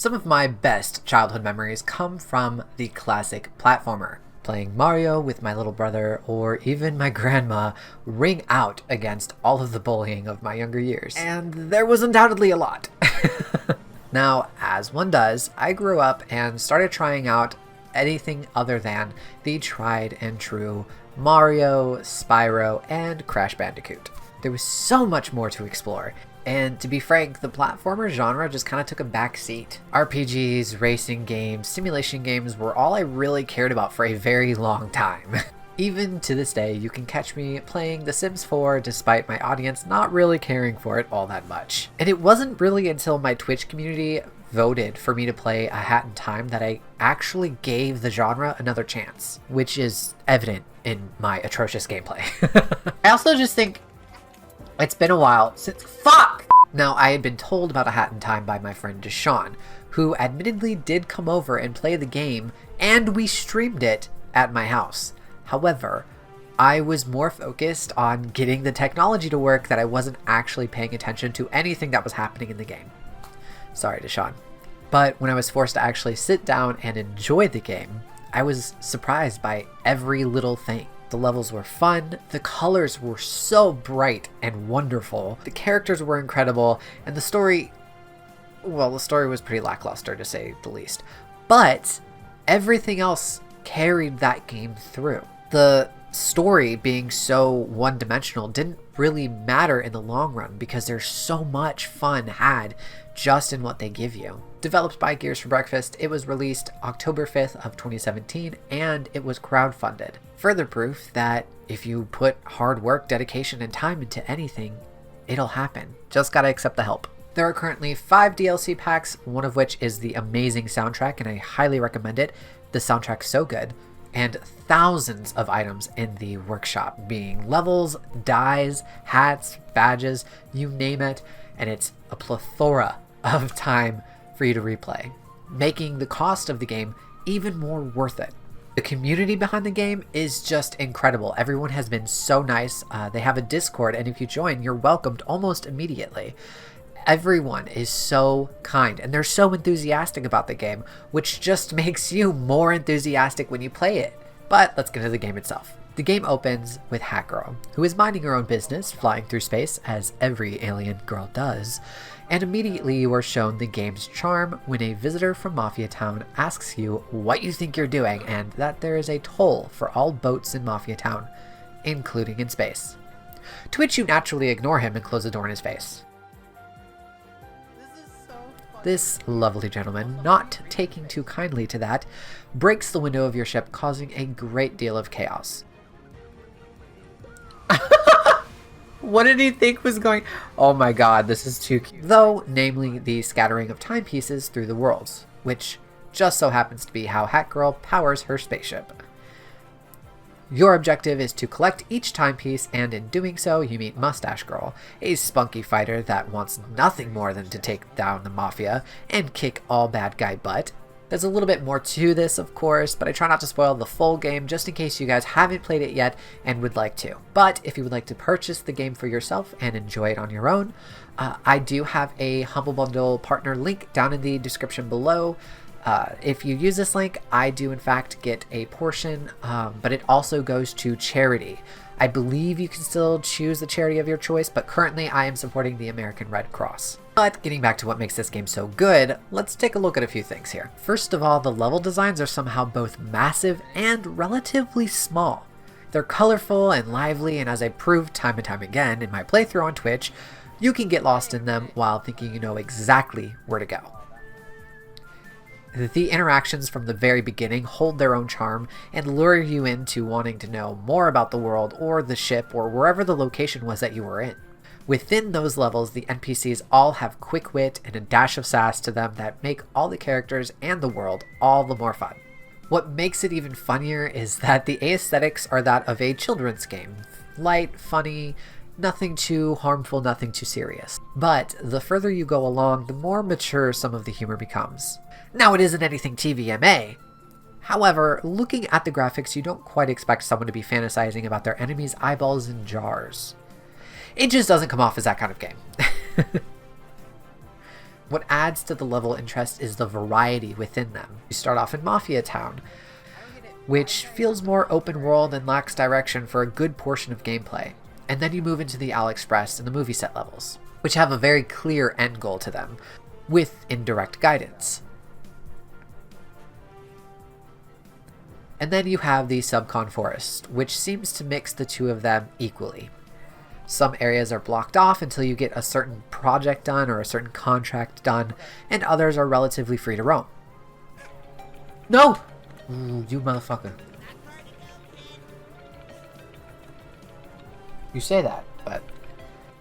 Some of my best childhood memories come from the classic platformer. Playing Mario with my little brother, or even my grandma, ring out against all of the bullying of my younger years. And there was undoubtedly a lot. Now, as one does, I grew up and started trying out anything other than the tried and true Mario, Spyro, and Crash Bandicoot. There was so much more to explore. And to be frank, the platformer genre just kind of took a back seat. RPGs, racing games, simulation games were all I really cared about for a very long time. Even to this day, you can catch me playing The Sims 4 despite my audience not really caring for it all that much. And it wasn't really until my Twitch community voted for me to play A Hat in Time that I actually gave the genre another chance, which is evident in my atrocious gameplay. I also just think it's been a while since— fuck! Now, I had been told about A Hat in Time by my friend Deshaun, who admittedly did come over and play the game, and we streamed it at my house. However, I was more focused on getting the technology to work that I wasn't actually paying attention to anything that was happening in the game. Sorry, Deshaun. But when I was forced to actually sit down and enjoy the game, I was surprised by every little thing. The levels were fun, the colors were so bright and wonderful, the characters were incredible, and the story was pretty lackluster to say the least. But everything else carried that game through. The story being so one-dimensional didn't really matter in the long run because there's so much fun had just in what they give you. Developed by Gears for Breakfast, it was released October 5th of 2017, and it was crowdfunded. Further proof that if you put hard work, dedication, and time into anything, it'll happen. Just gotta accept the help. There are currently 5 DLC packs, one of which is the amazing soundtrack, and I highly recommend it. The soundtrack's so good. And thousands of items in the workshop, being levels, dyes, hats, badges, you name it, and it's a plethora of time for you to replay, making the cost of the game even more worth it. The community behind the game is just incredible. Everyone has been so nice. They have a Discord, and if you join, you're welcomed almost immediately. Everyone is so kind, and they're so enthusiastic about the game, which just makes you more enthusiastic when you play it. But let's get into the game itself. The game opens with Hat Girl, who is minding her own business, flying through space, as every alien girl does, and immediately you are shown the game's charm when a visitor from Mafia Town asks you what you think you're doing, and that there is a toll for all boats in Mafia Town, including in space. To which you naturally ignore him and close the door in his face. This lovely gentleman, not taking too kindly to that, breaks the window of your ship, causing a great deal of chaos. What did he think was going— oh my god, this is too cute. Though, namely the scattering of timepieces through the worlds, which just so happens to be how Hat Girl powers her spaceship. Your objective is to collect each timepiece, and in doing so, you meet Mustache Girl, a spunky fighter that wants nothing more than to take down the Mafia and kick all bad guy butt. There's a little bit more to this, of course, but I try not to spoil the full game just in case you guys haven't played it yet and would like to. But if you would like to purchase the game for yourself and enjoy it on your own, I do have a Humble Bundle partner link down in the description below. If you use this link, I do in fact get a portion, but it also goes to charity. I believe you can still choose the charity of your choice, but currently I am supporting the American Red Cross. But getting back to what makes this game so good, let's take a look at a few things here. First of all, the level designs are somehow both massive and relatively small. They're colorful and lively, and as I proved time and time again in my playthrough on Twitch, you can get lost in them while thinking you know exactly where to go. The interactions from the very beginning hold their own charm and lure you into wanting to know more about the world or the ship or wherever the location was that you were in. Within those levels, the NPCs all have quick wit and a dash of sass to them that make all the characters and the world all the more fun. What makes it even funnier is that the aesthetics are that of a children's game. Light, funny, nothing too harmful, nothing too serious. But the further you go along, the more mature some of the humor becomes. Now, it isn't anything TVMA. However, looking at the graphics, you don't quite expect someone to be fantasizing about their enemies' eyeballs in jars. It just doesn't come off as that kind of game. What adds to the level interest is the variety within them. You start off in Mafia Town, which feels more open world and lacks direction for a good portion of gameplay. And then you move into the AliExpress and the movie set levels, which have a very clear end goal to them, with indirect guidance. And then you have the Subcon Forest, which seems to mix the two of them equally. Some areas are blocked off until you get a certain project done or a certain contract done, and others are relatively free to roam. No! Ooh, you motherfucker. You say that, but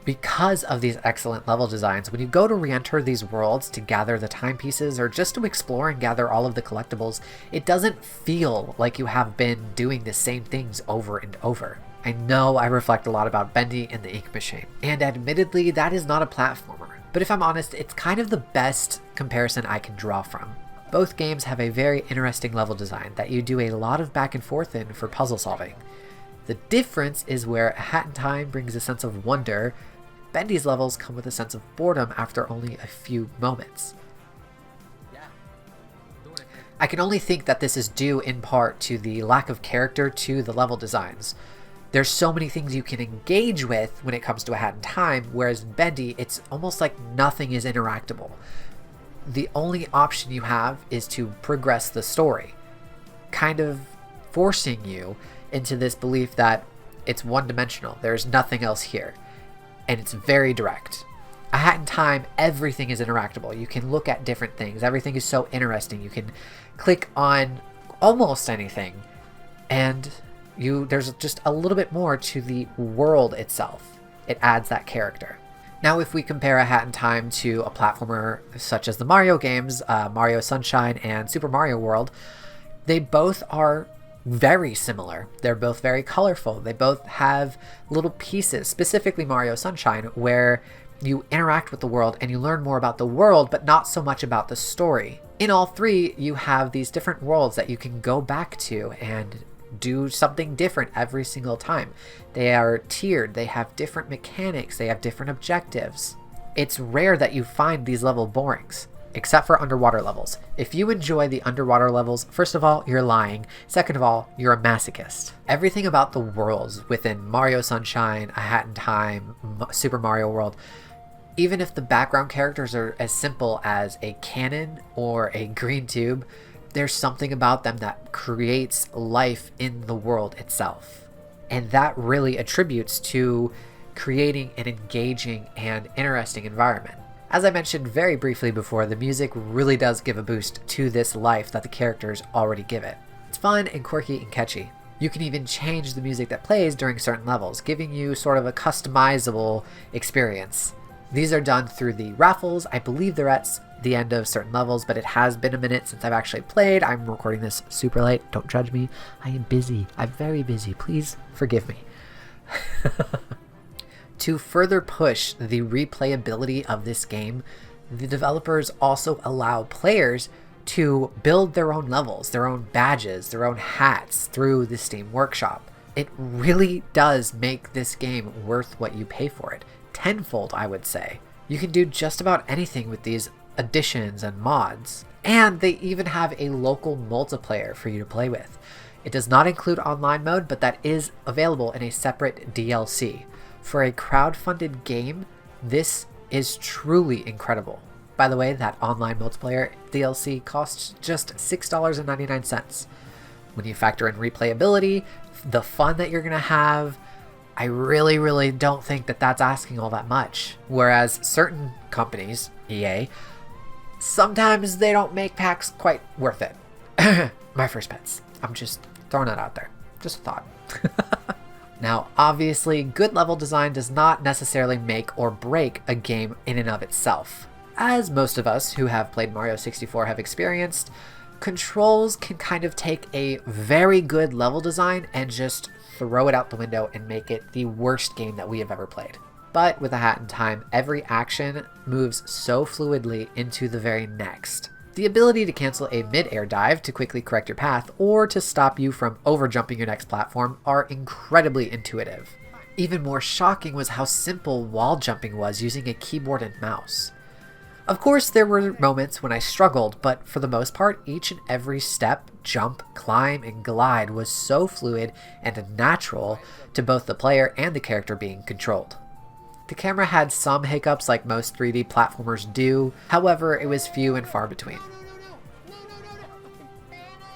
because of these excellent level designs, when you go to re-enter these worlds to gather the timepieces or just to explore and gather all of the collectibles, it doesn't feel like you have been doing the same things over and over. I know I reflect a lot about Bendy and the Ink Machine, and admittedly that is not a platformer, but if I'm honest, it's kind of the best comparison I can draw from. Both games have a very interesting level design that you do a lot of back and forth in for puzzle solving. The difference is where A Hat in Time brings a sense of wonder, Bendy's levels come with a sense of boredom after only a few moments. I can only think that this is due in part to the lack of character to the level designs. There's so many things you can engage with when it comes to A Hat in Time, whereas in Bendy, it's almost like nothing is interactable. The only option you have is to progress the story, kind of forcing you into this belief that it's one-dimensional. There's nothing else here, and it's very direct. A Hat in Time, everything is interactable. You can look at different things. Everything is so interesting. You can click on almost anything, and there's just a little bit more to the world itself. It adds that character. Now, if we compare A Hat in Time to a platformer such as the Mario games, Mario Sunshine and Super Mario World, they both are very similar. They're both very colorful. They both have little pieces, specifically Mario Sunshine, where you interact with the world and you learn more about the world, but not so much about the story. In all three, you have these different worlds that you can go back to and do something different every single time. They are tiered, they have different mechanics, they have different objectives. It's rare that you find these level borings, except for underwater levels. If you enjoy the underwater levels, first of all, you're lying. Second of all, you're a masochist. Everything about the worlds within Mario Sunshine, A Hat in Time, Super Mario World, even if the background characters are as simple as a cannon or a green tube, there's something about them that creates life in the world itself. And that really attributes to creating an engaging and interesting environment. As I mentioned very briefly before, the music really does give a boost to this life that the characters already give it. It's fun and quirky and catchy. You can even change the music that plays during certain levels, giving you sort of a customizable experience. These are done through the raffles. I believe they're at the end of certain levels, but it has been a minute since I've actually played. I'm recording this super late. Don't judge me. I am busy. I'm very busy. Please forgive me. To further push the replayability of this game, the developers also allow players to build their own levels, their own badges, their own hats through the Steam Workshop. It really does make this game worth what you pay for it. Tenfold, I would say. You can do just about anything with these additions and mods. And they even have a local multiplayer for you to play with. It does not include online mode, but that is available in a separate DLC. For a crowd-funded game, this is truly incredible. By the way, that online multiplayer DLC costs just $6.99. When you factor in replayability, the fun that you're going to have, I really don't think that that's asking all that much. Whereas certain companies, EA, sometimes they don't make packs quite worth it. My first bets. I'm just throwing that out there. Just a thought. Now, obviously, good level design does not necessarily make or break a game in and of itself. As most of us who have played Mario 64 have experienced, controls can kind of take a very good level design and just throw it out the window and make it the worst game that we have ever played. But with A Hat in Time, every action moves so fluidly into the very next. The ability to cancel a mid-air dive to quickly correct your path or to stop you from overjumping your next platform are incredibly intuitive. Even more shocking was how simple wall jumping was using a keyboard and mouse. Of course, there were moments when I struggled, but for the most part, each and every step, jump, climb, and glide was so fluid and natural to both the player and the character being controlled. The camera had some hiccups like most 3D platformers do, however, it was few and far between.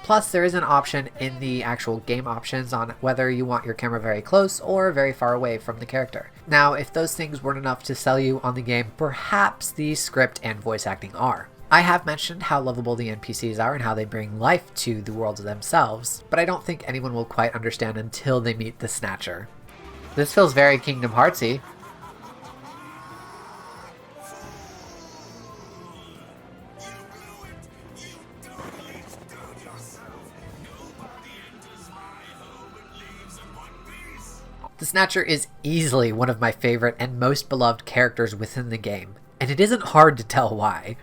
Plus, there is an option in the actual game options on whether you want your camera very close or very far away from the character. Now, if those things weren't enough to sell you on the game, perhaps the script and voice acting are. I have mentioned how lovable the NPCs are and how they bring life to the worlds themselves, but I don't think anyone will quite understand until they meet the Snatcher. This feels very Kingdom Heartsy. The Snatcher is easily one of my favorite and most beloved characters within the game, and it isn't hard to tell why.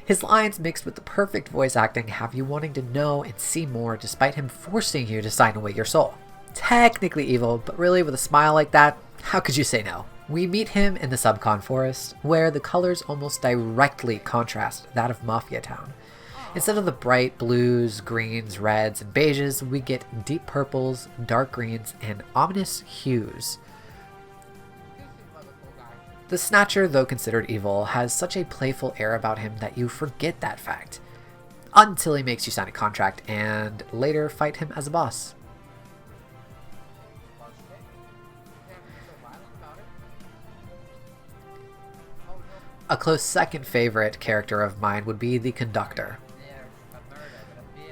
His lines mixed with the perfect voice acting have you wanting to know and see more despite him forcing you to sign away your soul. Technically evil, but really with a smile like that, how could you say no? We meet him in the Subcon Forest, where the colors almost directly contrast that of Mafia Town. Instead of the bright blues, greens, reds, and beiges, we get deep purples, dark greens, and ominous hues. The Snatcher, though considered evil, has such a playful air about him that you forget that fact, until he makes you sign a contract and later fight him as a boss. A close second favorite character of mine would be the Conductor,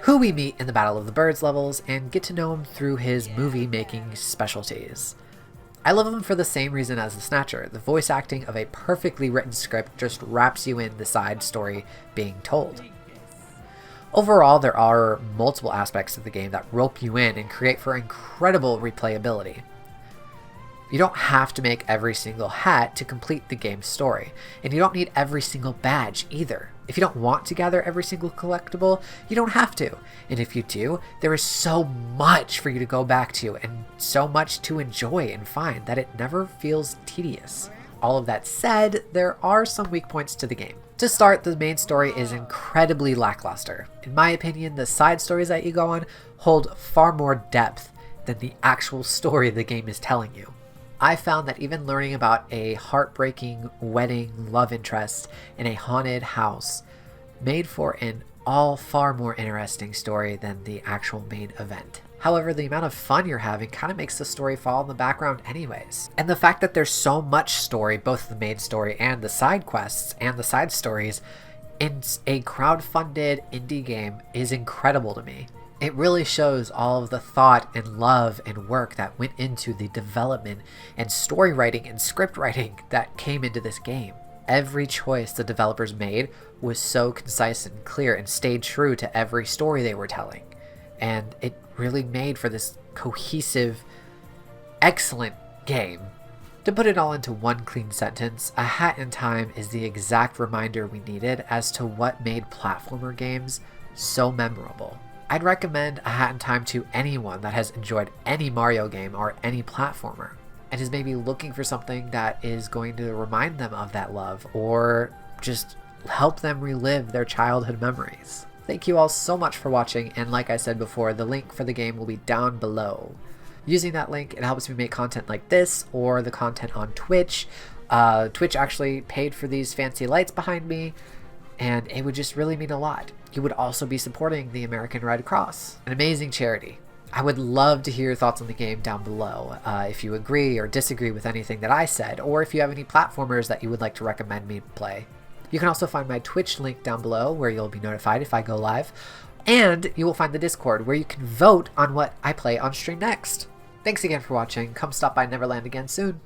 who we meet in the Battle of the Birds levels and get to know him through his movie-making specialties. I love him for the same reason as the Snatcher. The voice acting of a perfectly written script just wraps you in the side story being told. Overall, there are multiple aspects of the game that rope you in and create for incredible replayability. You don't have to make every single hat to complete the game's story, and you don't need every single badge either. If you don't want to gather every single collectible, you don't have to. And if you do, there is so much for you to go back to and so much to enjoy and find that it never feels tedious. All of that said, there are some weak points to the game. To start, the main story is incredibly lackluster. In my opinion, the side stories that you go on hold far more depth than the actual story the game is telling you. I found that even learning about a heartbreaking wedding love interest in a haunted house made for an all far more interesting story than the actual main event. However, the amount of fun you're having kind of makes the story fall in the background anyways. And the fact that there's so much story, both the main story and the side quests and the side stories, in a crowdfunded indie game is incredible to me. It really shows all of the thought and love and work that went into the development and story writing and script writing that came into this game. Every choice the developers made was so concise and clear and stayed true to every story they were telling. And it really made for this cohesive, excellent game. To put it all into one clean sentence, A Hat in Time is the exact reminder we needed as to what made platformer games so memorable. I'd recommend A Hat in Time to anyone that has enjoyed any Mario game or any platformer and is maybe looking for something that is going to remind them of that love or just help them relive their childhood memories. Thank you all so much for watching, and like I said before, the link for the game will be down below. Using that link, it helps me make content like this or the content on Twitch. Twitch actually paid for these fancy lights behind me, and it would just really mean a lot. You would also be supporting the American Red Cross, an amazing charity. I would love to hear your thoughts on the game down below. If you agree or disagree with anything that I said, or if you have any platformers that you would like to recommend me play. You can also find my Twitch link down below where you'll be notified if I go live. And you will find the Discord where you can vote on what I play on stream next. Thanks again for watching. Come stop by Neverland again soon.